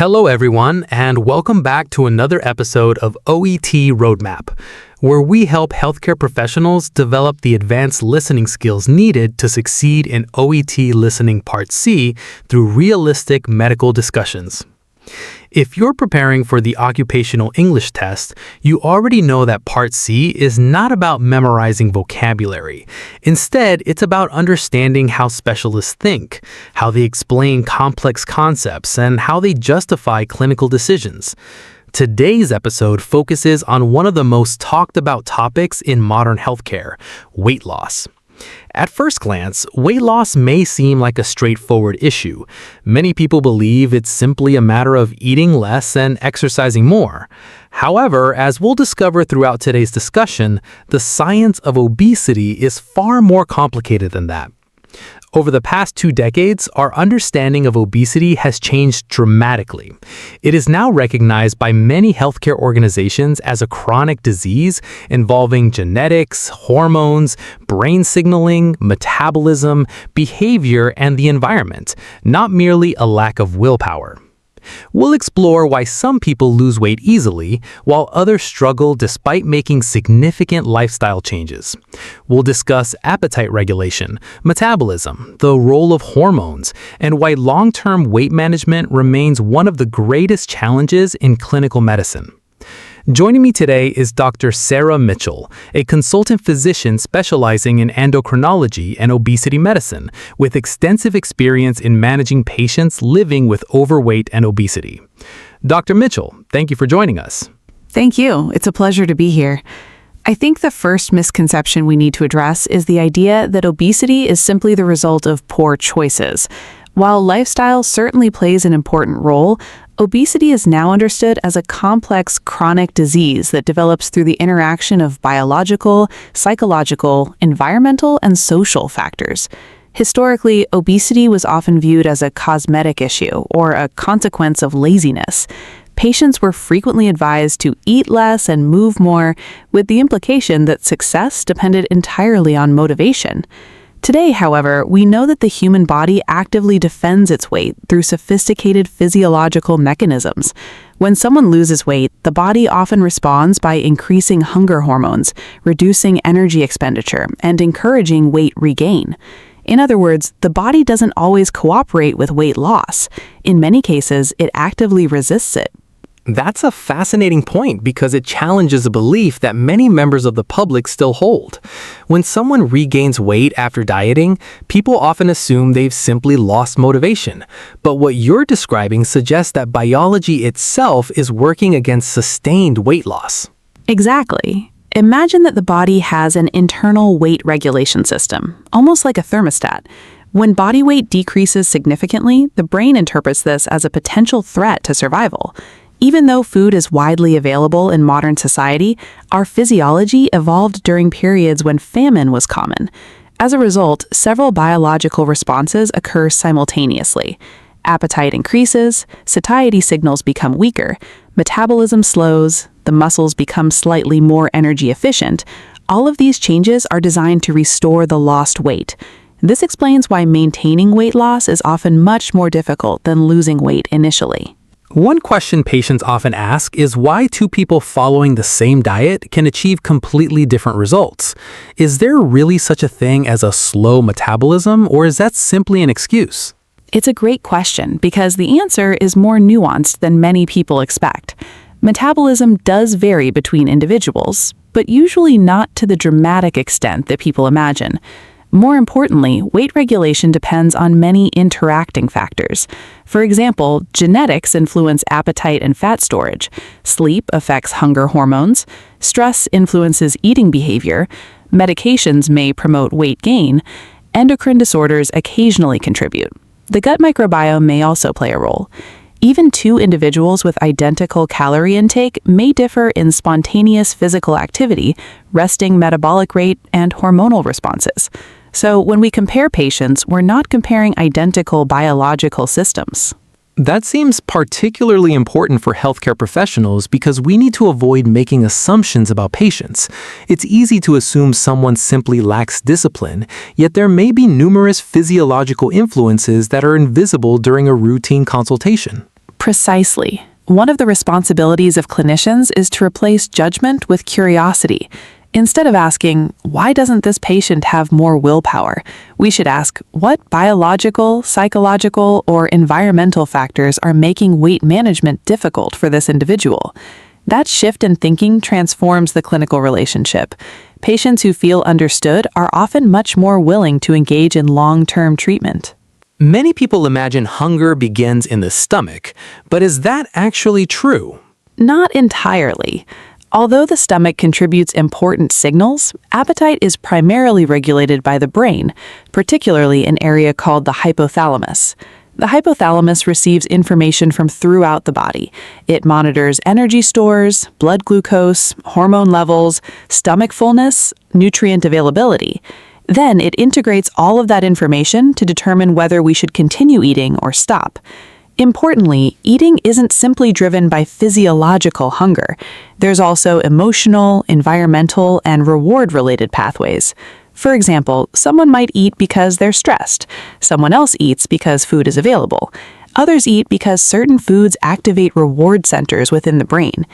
Hello, everyone, and welcome back to another episode of OET Roadmap, where we help healthcare professionals develop the advanced listening skills needed to succeed in OET Listening Part C through realistic medical discussions. If you're preparing for the Occupational English Test, you already know that Part C is not about memorizing vocabulary. Instead, it's about understanding how specialists think, how they explain complex concepts, and how they justify clinical decisions. Today's episode focuses on one of the most talked about topics in modern healthcare: weight loss. At first glance, weight loss may seem like a straightforward issue. Many people believe it's simply a matter of eating less and exercising more. However, as we'll discover throughout today's discussion, the science of obesity is far more complicated than that. Over the past 2 decades, our understanding of obesity has changed dramatically. It is now recognized by many healthcare organizations as a chronic disease involving genetics, hormones, brain signaling, metabolism, behavior, and the environment, not merely a lack of willpower. We'll explore why some people lose weight easily, while others struggle despite making significant lifestyle changes. We'll discuss appetite regulation, metabolism, the role of hormones, and why long-term weight management remains one of the greatest challenges in clinical medicine. Joining me today is Dr. Sarah Mitchell, a consultant physician specializing in endocrinology and obesity medicine, with extensive experience in managing patients living with overweight and obesity. Dr. Mitchell, thank you for joining us. Thank you. It's a pleasure to be here. I think the first misconception we need to address is the idea that obesity is simply the result of poor choices. While lifestyle certainly plays an important role, obesity is now understood as a complex chronic disease that develops through the interaction of biological, psychological, environmental, and social factors. Historically, obesity was often viewed as a cosmetic issue or a consequence of laziness. Patients were frequently advised to eat less and move more, with the implication that success depended entirely on motivation. Today, however, we know that the human body actively defends its weight through sophisticated physiological mechanisms. When someone loses weight, the body often responds by increasing hunger hormones, reducing energy expenditure, and encouraging weight regain. In other words, the body doesn't always cooperate with weight loss. In many cases, it actively resists it. That's a fascinating point because it challenges a belief that many members of the public still hold. When someone regains weight after dieting, people often assume they've simply lost motivation. But what you're describing suggests that biology itself is working against sustained weight loss. Exactly. Imagine that the body has an internal weight regulation system, almost like a thermostat. When body weight decreases significantly, the brain interprets this as a potential threat to survival. Even though food is widely available in modern society, our physiology evolved during periods when famine was common. As a result, several biological responses occur simultaneously. Appetite increases, satiety signals become weaker, metabolism slows, the muscles become slightly more energy efficient. All of these changes are designed to restore the lost weight. This explains why maintaining weight loss is often much more difficult than losing weight initially. One question patients often ask is why 2 people following the same diet can achieve completely different results. Is there really such a thing as a slow metabolism, or is that simply an excuse? It's a great question because the answer is more nuanced than many people expect. Metabolism does vary between individuals, but usually not to the dramatic extent that people imagine. More importantly, weight regulation depends on many interacting factors. For example, genetics influence appetite and fat storage, sleep affects hunger hormones, stress influences eating behavior, medications may promote weight gain, endocrine disorders occasionally contribute. The gut microbiome may also play a role. Even 2 individuals with identical calorie intake may differ in spontaneous physical activity, resting metabolic rate, and hormonal responses. So when we compare patients, we're not comparing identical biological systems. That seems particularly important for healthcare professionals because we need to avoid making assumptions about patients. It's easy to assume someone simply lacks discipline, yet there may be numerous physiological influences that are invisible during a routine consultation. Precisely. One of the responsibilities of clinicians is to replace judgment with curiosity. Instead of asking, why doesn't this patient have more willpower? We should ask, what biological, psychological, or environmental factors are making weight management difficult for this individual? That shift in thinking transforms the clinical relationship. Patients who feel understood are often much more willing to engage in long-term treatment. Many people imagine hunger begins in the stomach, but is that actually true? Not entirely. Although the stomach contributes important signals, appetite is primarily regulated by the brain, particularly an area called the hypothalamus. The hypothalamus receives information from throughout the body. It monitors energy stores, blood glucose, hormone levels, stomach fullness, nutrient availability. Then it integrates all of that information to determine whether we should continue eating or stop. Importantly, eating isn't simply driven by physiological hunger. There's also emotional, environmental, and reward-related pathways. For example, someone might eat because they're stressed. Someone else eats because food is available. Others eat because certain foods activate reward centers within the brain.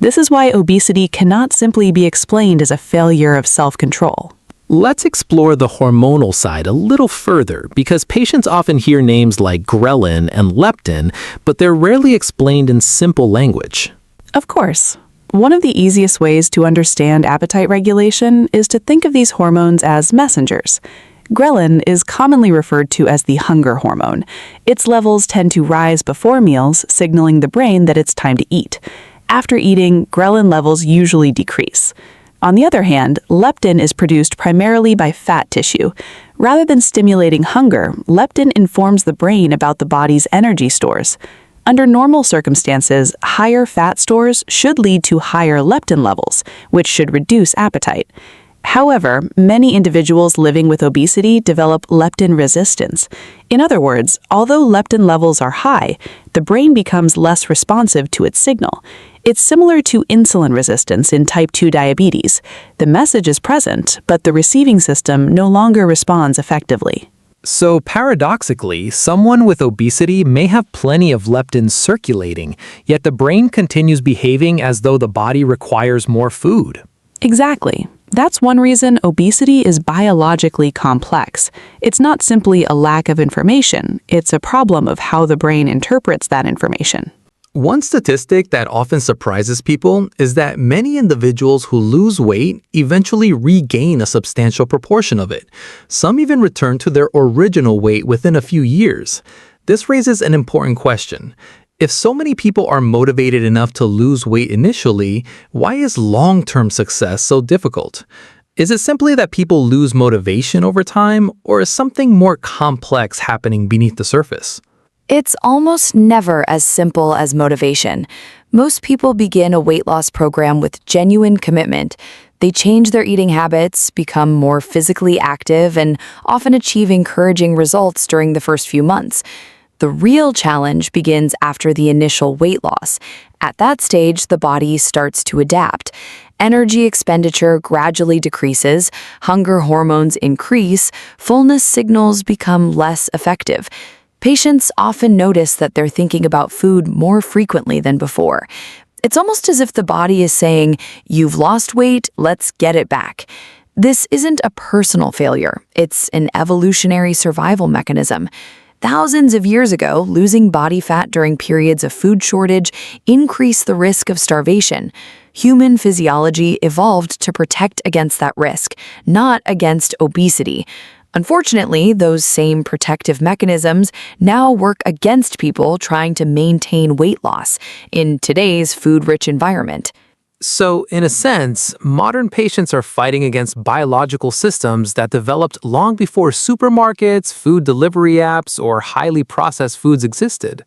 This is why obesity cannot simply be explained as a failure of self-control. Let's explore the hormonal side a little further, because patients often hear names like ghrelin and leptin, but they're rarely explained in simple language. Of course. One of the easiest ways to understand appetite regulation is to think of these hormones as messengers. Ghrelin is commonly referred to as the hunger hormone. Its levels tend to rise before meals, signaling the brain that it's time to eat. After eating, ghrelin levels usually decrease. On the other hand, leptin is produced primarily by fat tissue. Rather than stimulating hunger, leptin informs the brain about the body's energy stores. Under normal circumstances, higher fat stores should lead to higher leptin levels, which should reduce appetite. However, many individuals living with obesity develop leptin resistance. In other words, although leptin levels are high, the brain becomes less responsive to its signal. It's similar to insulin resistance in type 2 diabetes. The message is present, but the receiving system no longer responds effectively. So paradoxically, someone with obesity may have plenty of leptin circulating, yet the brain continues behaving as though the body requires more food. Exactly. That's one reason obesity is biologically complex. It's not simply a lack of information, it's a problem of how the brain interprets that information. One statistic that often surprises people is that many individuals who lose weight eventually regain a substantial proportion of it. Some even return to their original weight within a few years. This raises an important question. If so many people are motivated enough to lose weight initially, why is long-term success so difficult? Is it simply that people lose motivation over time, or is something more complex happening beneath the surface? It's almost never as simple as motivation. Most people begin a weight loss program with genuine commitment. They change their eating habits, become more physically active, and often achieve encouraging results during the first few months. The real challenge begins after the initial weight loss. At that stage, the body starts to adapt. Energy expenditure gradually decreases, hunger hormones increase, fullness signals become less effective. Patients often notice that they're thinking about food more frequently than before. It's almost as if the body is saying, "You've lost weight, let's get it back." This isn't a personal failure, it's an evolutionary survival mechanism. Thousands of years ago, losing body fat during periods of food shortage increased the risk of starvation. Human physiology evolved to protect against that risk, not against obesity. Unfortunately, those same protective mechanisms now work against people trying to maintain weight loss in today's food-rich environment. So, in a sense, modern patients are fighting against biological systems that developed long before supermarkets, food delivery apps, or highly processed foods existed.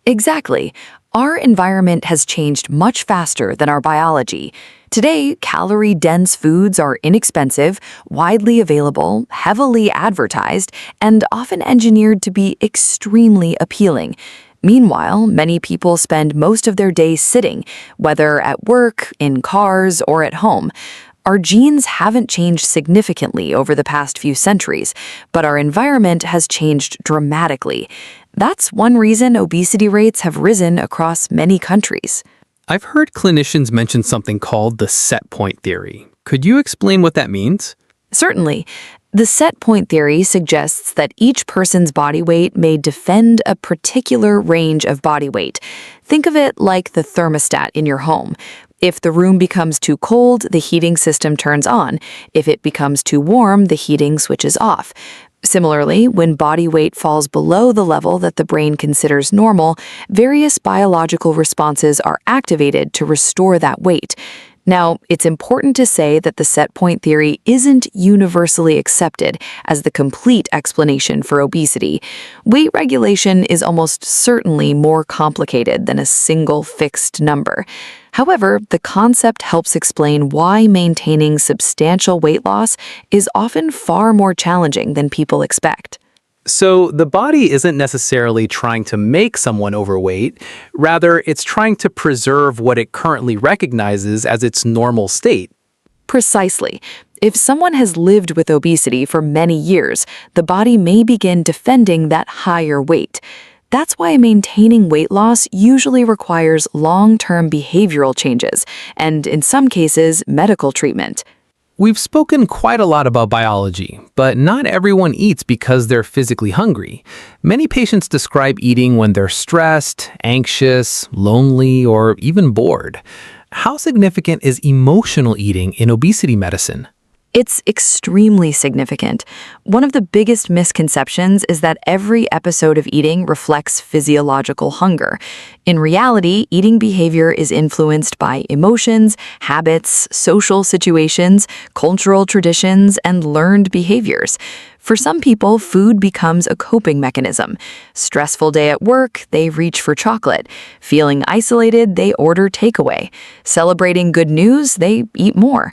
Exactly. Our environment has changed much faster than our biology. Today, calorie-dense foods are inexpensive, widely available, heavily advertised, and often engineered to be extremely appealing. Meanwhile, many people spend most of their day sitting, whether at work, in cars, or at home. Our genes haven't changed significantly over the past few centuries, but our environment has changed dramatically. That's one reason obesity rates have risen across many countries. I've heard clinicians mention something called the set point theory. Could you explain what that means? Certainly, the set point theory suggests that each person's body weight may defend a particular range of body weight. Think of it like the thermostat in your home. If the room becomes too cold, the heating system turns on. If it becomes too warm, the heating switches off. Similarly, when body weight falls below the level that the brain considers normal, various biological responses are activated to restore that weight. Now, it's important to say that the set point theory isn't universally accepted as the complete explanation for obesity. Weight regulation is almost certainly more complicated than a single fixed number. However, the concept helps explain why maintaining substantial weight loss is often far more challenging than people expect. So the body isn't necessarily trying to make someone overweight. Rather, it's trying to preserve what it currently recognizes as its normal state. Precisely. If someone has lived with obesity for many years, the body may begin defending that higher weight. That's why maintaining weight loss usually requires long-term behavioral changes and, in some cases, medical treatment. We've spoken quite a lot about biology, but not everyone eats because they're physically hungry. Many patients describe eating when they're stressed, anxious, lonely, or even bored. How significant is emotional eating in obesity medicine? It's extremely significant. One of the biggest misconceptions is that every episode of eating reflects physiological hunger. In reality, eating behavior is influenced by emotions, habits, social situations, cultural traditions, and learned behaviors. For some people, food becomes a coping mechanism. Stressful day at work, they reach for chocolate. Feeling isolated, they order takeaway. Celebrating good news, they eat more.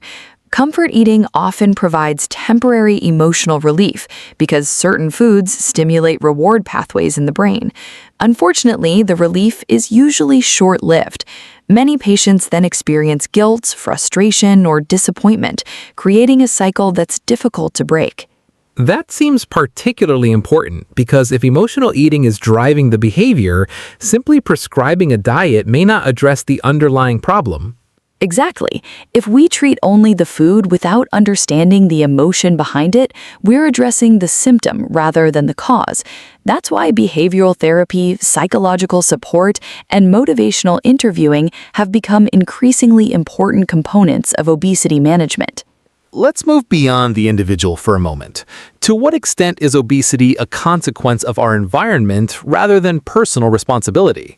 Comfort eating often provides temporary emotional relief because certain foods stimulate reward pathways in the brain. Unfortunately, the relief is usually short-lived. Many patients then experience guilt, frustration, or disappointment, creating a cycle that's difficult to break. That seems particularly important because if emotional eating is driving the behavior, simply prescribing a diet may not address the underlying problem. Exactly. If we treat only the food without understanding the emotion behind it, we're addressing the symptom rather than the cause. That's why behavioral therapy, psychological support, and motivational interviewing have become increasingly important components of obesity management. Let's move beyond the individual for a moment. To what extent is obesity a consequence of our environment rather than personal responsibility?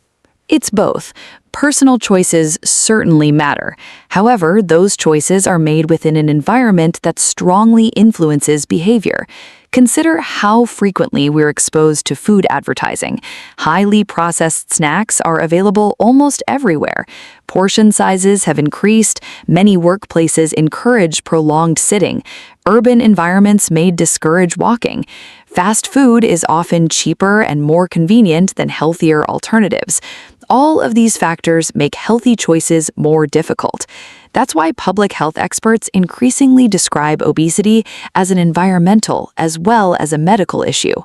It's both. Personal choices certainly matter. However, those choices are made within an environment that strongly influences behavior. Consider how frequently we're exposed to food advertising. Highly processed snacks are available almost everywhere. Portion sizes have increased. Many workplaces encourage prolonged sitting. Urban environments may discourage walking. Fast food is often cheaper and more convenient than healthier alternatives. All of these factors make healthy choices more difficult. That's why public health experts increasingly describe obesity as an environmental as well as a medical issue.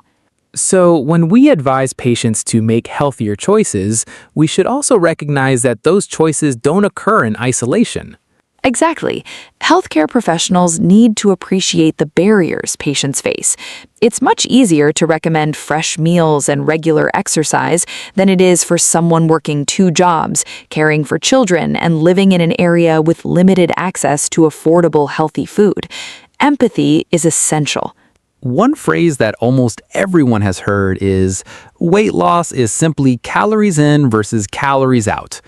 So, when we advise patients to make healthier choices, we should also recognize that those choices don't occur in isolation. Exactly. Healthcare professionals need to appreciate the barriers patients face. It's much easier to recommend fresh meals and regular exercise than it is for someone working 2 jobs, caring for children, and living in an area with limited access to affordable, healthy food. Empathy is essential. One phrase that almost everyone has heard is, weight loss is simply calories in versus calories out.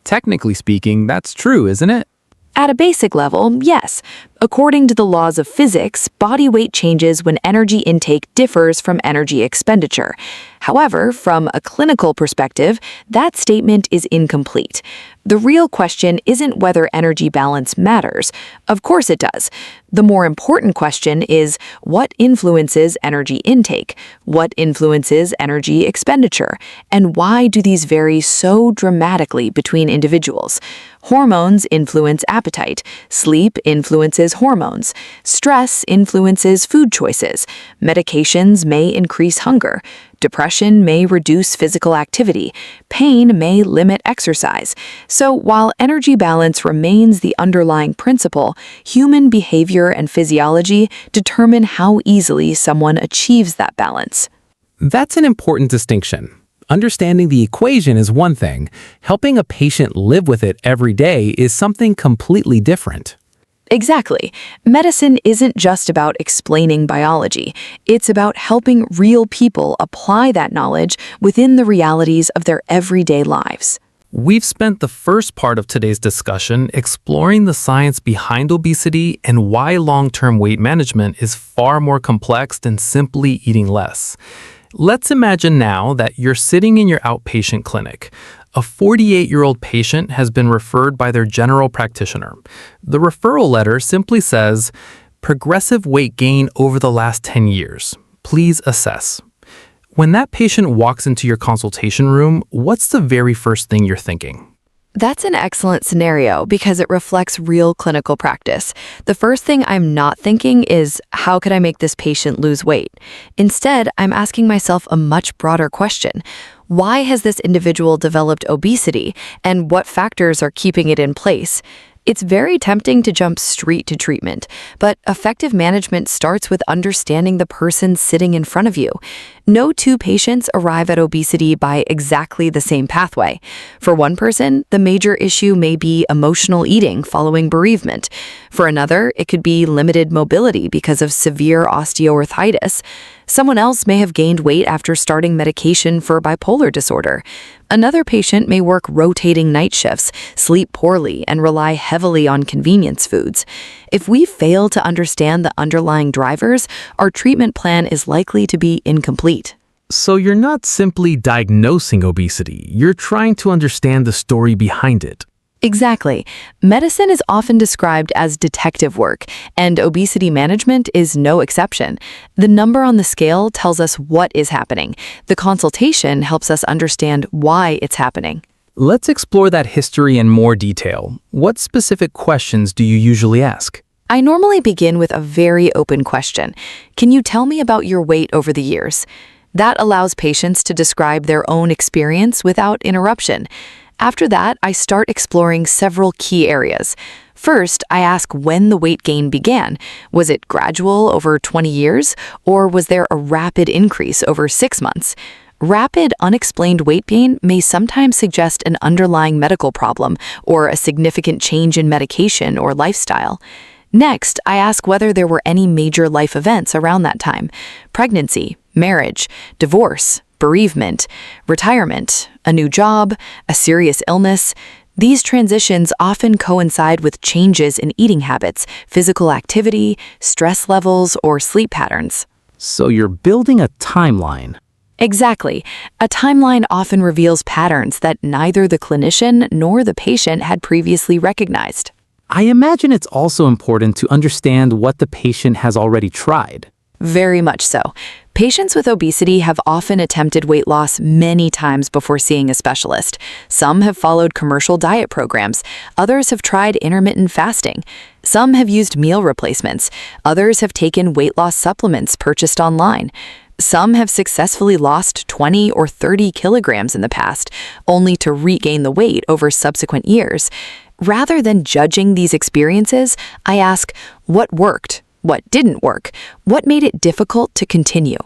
Technically speaking, that's true, isn't it? At a basic level, yes. According to the laws of physics, body weight changes when energy intake differs from energy expenditure. However, from a clinical perspective, that statement is incomplete. The real question isn't whether energy balance matters. Of course it does. The more important question is what influences energy intake, what influences energy expenditure, and why do these vary so dramatically between individuals? Hormones influence appetite, sleep influences hormones, stress influences food choices, medications may increase hunger. Depression may reduce physical activity. Pain may limit exercise. So while energy balance remains the underlying principle, human behavior and physiology determine how easily someone achieves that balance. That's an important distinction. Understanding the equation is one thing. Helping a patient live with it every day is something completely different. Exactly. Medicine isn't just about explaining biology. It's about helping real people apply that knowledge within the realities of their everyday lives. We've spent the first part of today's discussion exploring the science behind obesity and why long-term weight management is far more complex than simply eating less. Let's imagine now that you're sitting in your outpatient clinic. A 48-year-old patient has been referred by their general practitioner. The referral letter simply says, "Progressive weight gain over the last 10 years. Please assess." When that patient walks into your consultation room, what's the very first thing you're thinking? That's an excellent scenario because it reflects real clinical practice. The first thing I'm not thinking is, how could I make this patient lose weight? Instead, I'm asking myself a much broader question. Why has this individual developed obesity, and what factors are keeping it in place? It's very tempting to jump straight to treatment, but effective management starts with understanding the person sitting in front of you. No two patients arrive at obesity by exactly the same pathway. For one person, the major issue may be emotional eating following bereavement. For another, it could be limited mobility because of severe osteoarthritis. Someone else may have gained weight after starting medication for bipolar disorder. Another patient may work rotating night shifts, sleep poorly, and rely heavily on convenience foods. If we fail to understand the underlying drivers, our treatment plan is likely to be incomplete. So you're not simply diagnosing obesity, you're trying to understand the story behind it. Exactly. Medicine is often described as detective work, and obesity management is no exception. The number on the scale tells us what is happening. The consultation helps us understand why it's happening. Let's explore that history in more detail. What specific questions do you usually ask? I normally begin with a very open question. Can you tell me about your weight over the years? That allows patients to describe their own experience without interruption. After that, I start exploring several key areas. First, I ask when the weight gain began. Was it gradual over 20 years, or was there a rapid increase over 6 months? Rapid, unexplained weight gain may sometimes suggest an underlying medical problem or a significant change in medication or lifestyle. Next, I ask whether there were any major life events around that time: pregnancy, marriage, divorce, bereavement, retirement, a new job, a serious illness. These transitions often coincide with changes in eating habits, physical activity, stress levels, or sleep patterns. So you're building a timeline. Exactly. A timeline often reveals patterns that neither the clinician nor the patient had previously recognized. I imagine it's also important to understand what the patient has already tried. Very much so. Patients with obesity have often attempted weight loss many times before seeing a specialist. Some have followed commercial diet programs. Others have tried intermittent fasting. Some have used meal replacements. Others have taken weight loss supplements purchased online. Some have successfully lost 20 or 30 kilograms in the past, only to regain the weight over subsequent years. Rather than judging these experiences, I ask, what worked? What didn't work? What made it difficult to continue?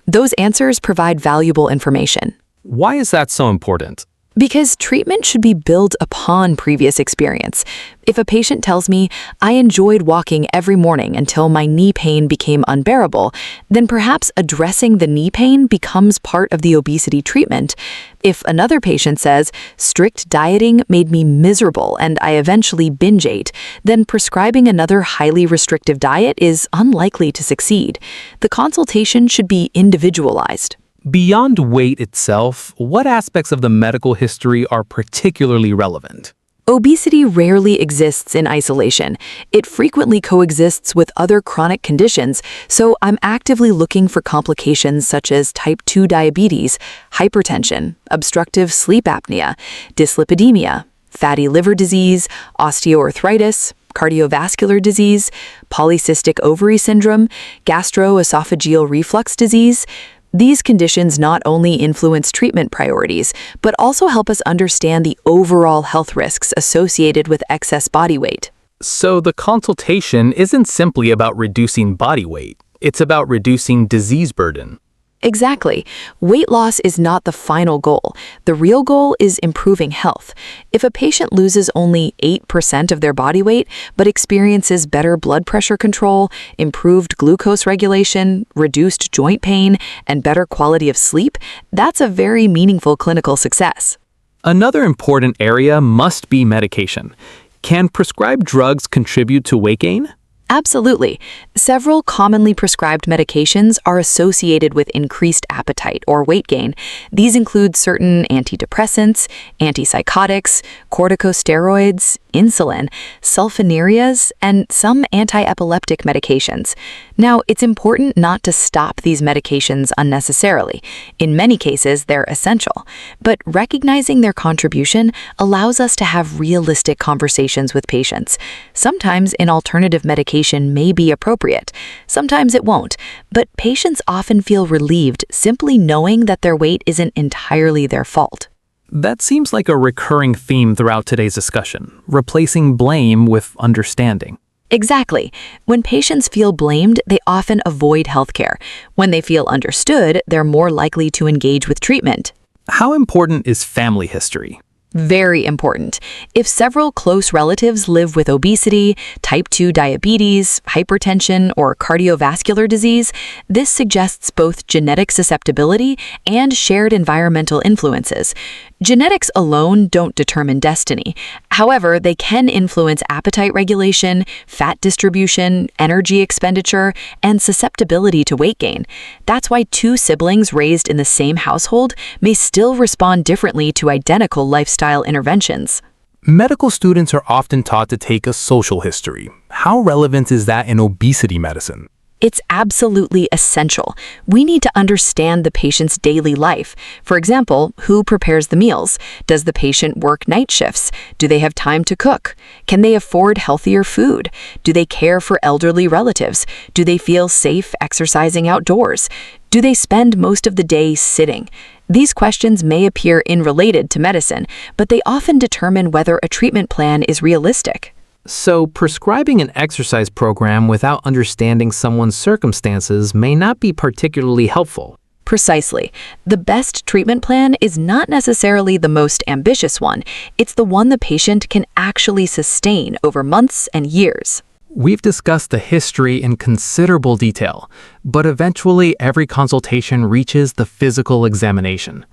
Those answers provide valuable information. Why is that so important? Because treatment should be built upon previous experience. If a patient tells me, I enjoyed walking every morning until my knee pain became unbearable, then perhaps addressing the knee pain becomes part of the obesity treatment. If another patient says, strict dieting made me miserable and I eventually binge ate, then prescribing another highly restrictive diet is unlikely to succeed. The consultation should be individualized. Beyond weight itself, what aspects of the medical history are particularly relevant? Obesity rarely exists in isolation. It frequently coexists with other chronic conditions, so I'm actively looking for complications such as type 2 diabetes, hypertension, obstructive sleep apnea, dyslipidemia, fatty liver disease, osteoarthritis, cardiovascular disease, polycystic ovary syndrome, gastroesophageal reflux disease. These conditions not only influence treatment priorities, but also help us understand the overall health risks associated with excess body weight. So the consultation isn't simply about reducing body weight. It's about reducing disease burden. Exactly. Weight loss is not the final goal. The real goal is improving health. If a patient loses only 8% of their body weight, but experiences better blood pressure control, improved glucose regulation, reduced joint pain, and better quality of sleep, that's a very meaningful clinical success. Another important area must be medication. Can prescribed drugs contribute to weight gain? Absolutely. Several commonly prescribed medications are associated with increased appetite or weight gain. These include certain antidepressants, antipsychotics, corticosteroids, insulin, sulfonylureas, and some anti-epileptic medications. Now, it's important not to stop these medications unnecessarily. In many cases, they're essential. But recognizing their contribution allows us to have realistic conversations with patients. Sometimes an alternative medication may be appropriate. Sometimes it won't. But patients often feel relieved simply knowing that their weight isn't entirely their fault. That seems like a recurring theme throughout today's discussion, replacing blame with understanding. Exactly. When patients feel blamed, they often avoid healthcare. When they feel understood, they're more likely to engage with treatment. How important is family history? Very important. If several close relatives live with obesity, type 2 diabetes, hypertension, or cardiovascular disease, this suggests both genetic susceptibility and shared environmental influences. Genetics alone don't determine destiny. However, they can influence appetite regulation, fat distribution, energy expenditure, and susceptibility to weight gain. That's why two siblings raised in the same household may still respond differently to identical lifestyle interventions. Medical students are often taught to take a social history. How relevant is that in obesity medicine? It's absolutely essential. We need to understand the patient's daily life. For example, who prepares the meals? Does the patient work night shifts? Do they have time to cook? Can they afford healthier food? Do they care for elderly relatives? Do they feel safe exercising outdoors? Do they spend most of the day sitting? These questions may appear unrelated to medicine, but they often determine whether a treatment plan is realistic. So, prescribing an exercise program without understanding someone's circumstances may not be particularly helpful. Precisely. The best treatment plan is not necessarily the most ambitious one. It's the one the patient can actually sustain over months and years. We've discussed the history in considerable detail, but eventually every consultation reaches the physical examination.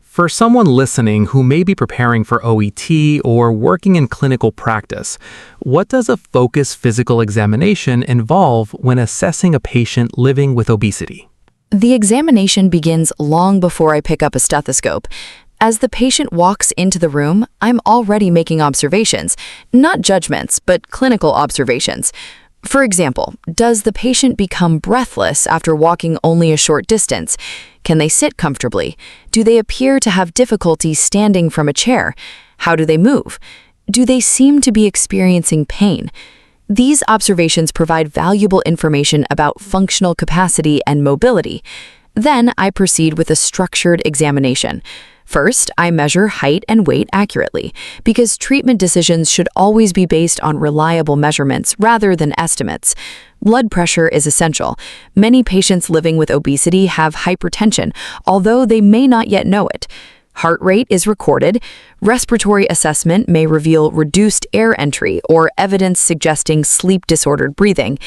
For someone listening who may be preparing for OET or working in clinical practice, what does a focused physical examination involve when assessing a patient living with obesity? The examination begins long before I pick up a stethoscope. As the patient walks into the room, I'm already making observations, not judgments, but clinical observations. For example, does the patient become breathless after walking only a short distance? Can they sit comfortably? Do they appear to have difficulty standing from a chair? How do they move? Do they seem to be experiencing pain? These observations provide valuable information about functional capacity and mobility. Then I proceed with a structured examination. First, I measure height and weight accurately, because treatment decisions should always be based on reliable measurements rather than estimates. Blood pressure is essential. Many patients living with obesity have hypertension, although they may not yet know it. Heart rate is recorded. Respiratory assessment may reveal reduced air entry or evidence suggesting sleep-disordered breathing.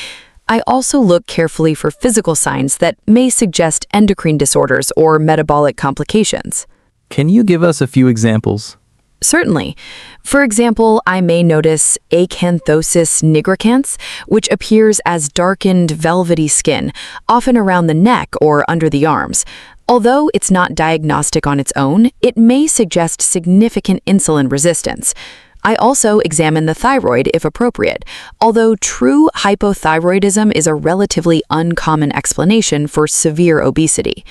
I also look carefully for physical signs that may suggest endocrine disorders or metabolic complications. Can you give us a few examples? Certainly. For example, I may notice acanthosis nigricans, which appears as darkened, velvety skin, often around the neck or under the arms. Although it's not diagnostic on its own, it may suggest significant insulin resistance. I also examine the thyroid if appropriate, although true hypothyroidism is a relatively uncommon explanation for severe obesity.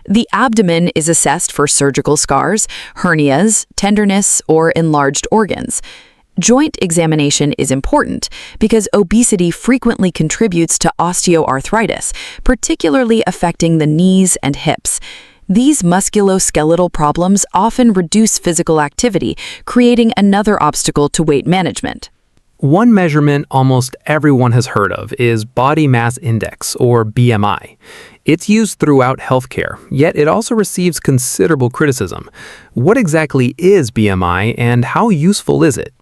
The abdomen is assessed for surgical scars, hernias, tenderness, or enlarged organs. Joint examination is important because obesity frequently contributes to osteoarthritis, particularly affecting the knees and hips. These musculoskeletal problems often reduce physical activity, creating another obstacle to weight management. One measurement almost everyone has heard of is body mass index, or BMI. It's used throughout healthcare, yet it also receives considerable criticism. What exactly is BMI and how useful is it?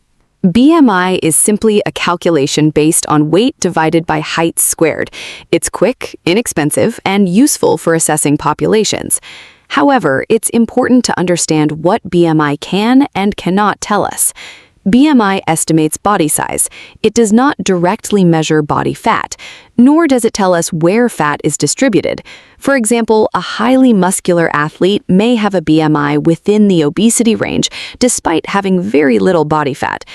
BMI is simply a calculation based on weight divided by height squared. It's quick, inexpensive, and useful for assessing populations. However, it's important to understand what BMI can and cannot tell us. BMI estimates body size. It does not directly measure body fat, nor does it tell us where fat is distributed. For example, a highly muscular athlete may have a BMI within the obesity range, despite having very little body fat.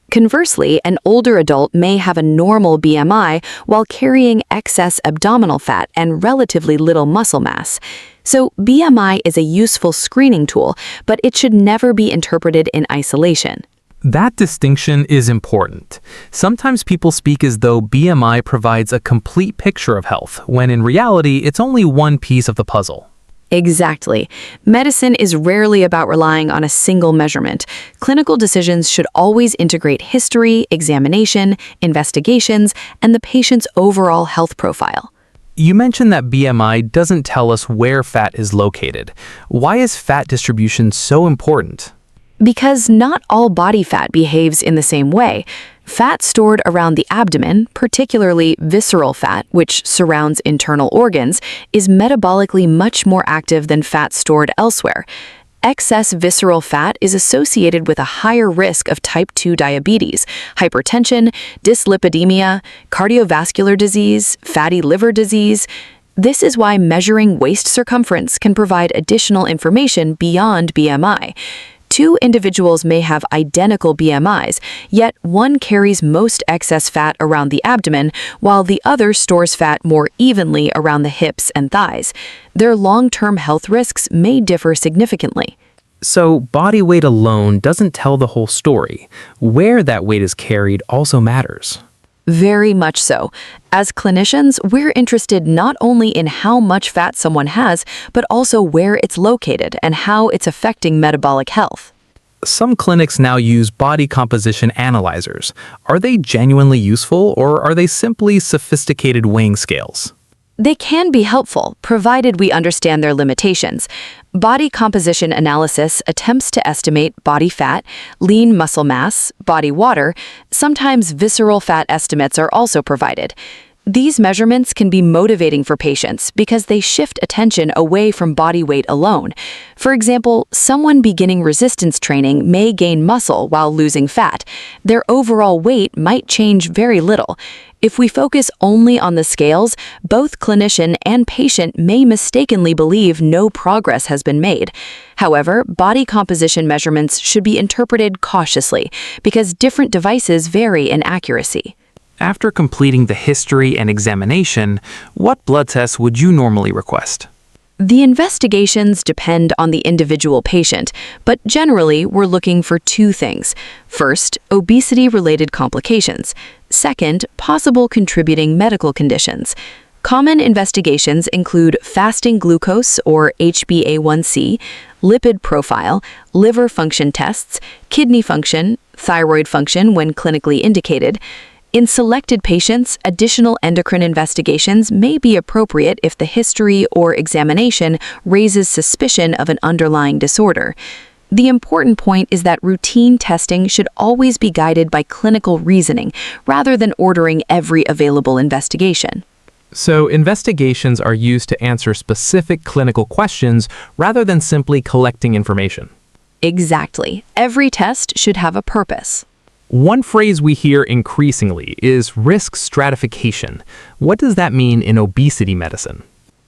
Conversely, an older adult may have a normal BMI while carrying excess abdominal fat and relatively little muscle mass. So BMI is a useful screening tool, but it should never be interpreted in isolation. That distinction is important. Sometimes people speak as though BMI provides a complete picture of health, when in reality, it's only one piece of the puzzle. Exactly. Medicine is rarely about relying on a single measurement. Clinical decisions should always integrate history, examination, investigations, and the patient's overall health profile. You mentioned that BMI doesn't tell us where fat is located. Why is fat distribution so important? Because not all body fat behaves in the same way. Fat stored around the abdomen, particularly visceral fat, which surrounds internal organs, is metabolically much more active than fat stored elsewhere. Excess visceral fat is associated with a higher risk of type 2 diabetes, hypertension, dyslipidemia, cardiovascular disease, fatty liver disease. This is why measuring waist circumference can provide additional information beyond BMI. Two individuals may have identical BMIs, yet one carries most excess fat around the abdomen, while the other stores fat more evenly around the hips and thighs. Their long-term health risks may differ significantly. So, body weight alone doesn't tell the whole story. Where that weight is carried also matters. Very much so. As clinicians, we're interested not only in how much fat someone has, but also where it's located and how it's affecting metabolic health. Some clinics now use body composition analyzers. Are they genuinely useful, or are they simply sophisticated weighing scales? They can be helpful, provided we understand their limitations. Body composition analysis attempts to estimate body fat, lean muscle mass, body water. Sometimes visceral fat estimates are also provided. These measurements can be motivating for patients because they shift attention away from body weight alone. For example, someone beginning resistance training may gain muscle while losing fat. Their overall weight might change very little. If we focus only on the scales, both clinician and patient may mistakenly believe no progress has been made. However, body composition measurements should be interpreted cautiously because different devices vary in accuracy. After completing the history and examination, what blood tests would you normally request? The investigations depend on the individual patient, but generally we're looking for two things. First, obesity-related complications. Second, possible contributing medical conditions. Common investigations include fasting glucose or HbA1c, lipid profile, liver function tests, kidney function, thyroid function when clinically indicated. In selected patients, additional endocrine investigations may be appropriate if the history or examination raises suspicion of an underlying disorder. The important point is that routine testing should always be guided by clinical reasoning rather than ordering every available investigation. So, investigations are used to answer specific clinical questions rather than simply collecting information. Exactly. Every test should have a purpose. One phrase we hear increasingly is risk stratification. What does that mean in obesity medicine?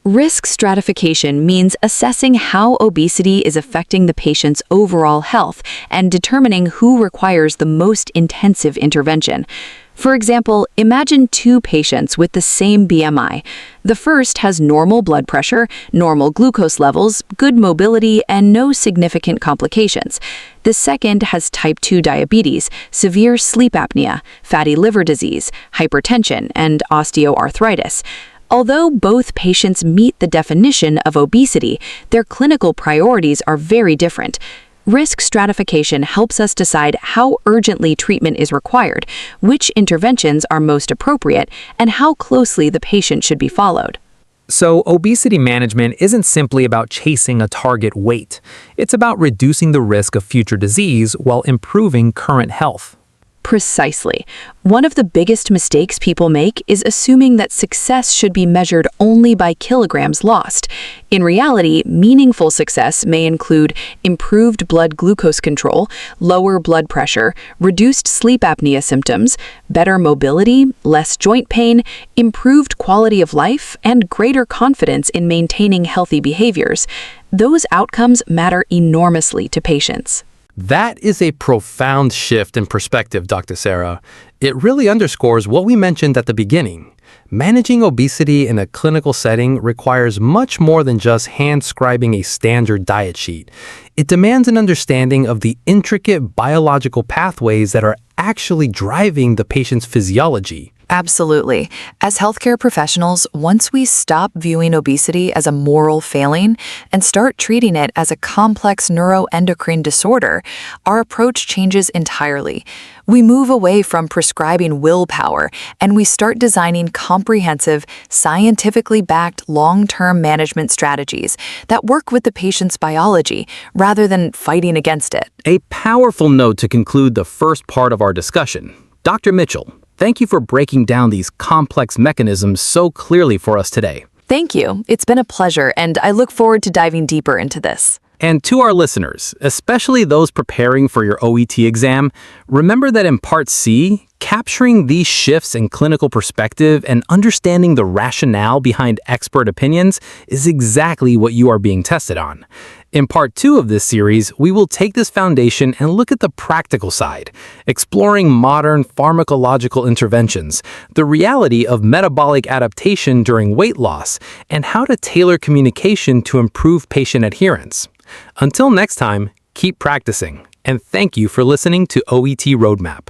Risk stratification means assessing how obesity is affecting the patient's overall health and determining who requires the most intensive intervention. For example, imagine two patients with the same BMI. The first has normal blood pressure, normal glucose levels, good mobility, and no significant complications. The second has type 2 diabetes, severe sleep apnea, fatty liver disease, hypertension, and osteoarthritis. Although both patients meet the definition of obesity, their clinical priorities are very different. Risk stratification helps us decide how urgently treatment is required, which interventions are most appropriate, and how closely the patient should be followed. So, obesity management isn't simply about chasing a target weight. It's about reducing the risk of future disease while improving current health. Precisely. One of the biggest mistakes people make is assuming that success should be measured only by kilograms lost. In reality, meaningful success may include improved blood glucose control, lower blood pressure, reduced sleep apnea symptoms, better mobility, less joint pain, improved quality of life, and greater confidence in maintaining healthy behaviors. Those outcomes matter enormously to patients. That is a profound shift in perspective, Dr. Sarah. It really underscores what we mentioned at the beginning. Managing obesity in a clinical setting requires much more than just hand-scribing a standard diet sheet. It demands an understanding of the intricate biological pathways that are actually driving the patient's physiology. Absolutely. As healthcare professionals, once we stop viewing obesity as a moral failing and start treating it as a complex neuroendocrine disorder, our approach changes entirely. We move away from prescribing willpower and we start designing comprehensive, scientifically backed long-term management strategies that work with the patient's biology rather than fighting against it. A powerful note to conclude the first part of our discussion. Dr. Mitchell, thank you for breaking down these complex mechanisms so clearly for us today. Thank you. It's been a pleasure, and I look forward to diving deeper into this. And to our listeners, especially those preparing for your OET exam, remember that in Part C, capturing these shifts in clinical perspective and understanding the rationale behind expert opinions is exactly what you are being tested on. In Part 2 of this series, we will take this foundation and look at the practical side, exploring modern pharmacological interventions, the reality of metabolic adaptation during weight loss, and how to tailor communication to improve patient adherence. Until next time, keep practicing, and thank you for listening to OET Roadmap.